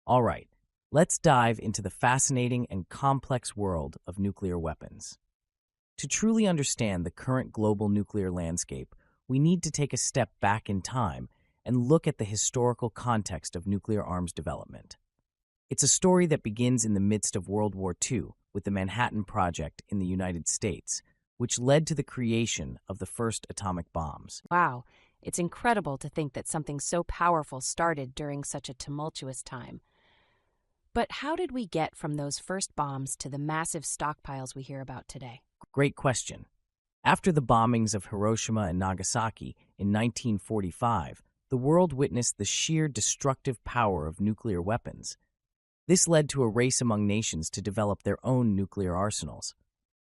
All right, let's dive into the fascinating and complex world of nuclear weapons. To truly understand the current global nuclear landscape, we need to take a step back in time and look at the historical context of nuclear arms development. It's a story that begins in the midst of World War II with the Manhattan Project in the United States, which led to the creation of the first atomic bombs. Wow, it's incredible to think that something so powerful started during such a tumultuous time. But how did we get from those first bombs to the massive stockpiles we hear about today? Great question. After the bombings of Hiroshima and Nagasaki in 1945, the world witnessed the sheer destructive power of nuclear weapons. This led to a race among nations to develop their own nuclear arsenals.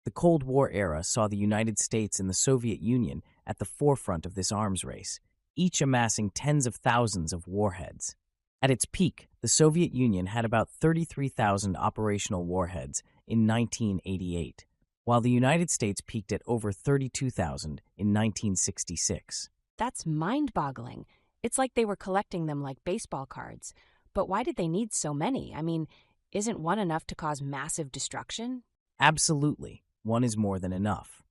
The Cold War era saw the United States and the Soviet Union at the forefront of this arms race, each amassing tens of thousands of warheads. At its peak, the Soviet Union had about 33,000 operational warheads in 1988, while the United States peaked at over 32,000 in 1966. That's mind-boggling. It's like they were collecting them like baseball cards. But why did they need so many? I mean, isn't one enough to cause massive destruction? Absolutely, one is more than enough.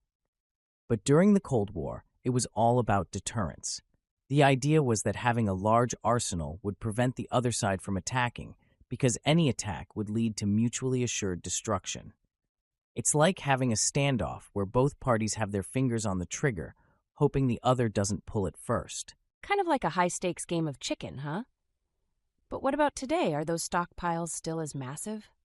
But during the Cold War, it was all about deterrence. The idea was that having a large arsenal would prevent the other side from attacking, because any attack would lead to mutually assured destruction. It's like having a standoff where both parties have their fingers on the trigger, hoping the other doesn't pull it first. Kind of like a high-stakes game of chicken, huh? But what about today? Are those stockpiles still as massive?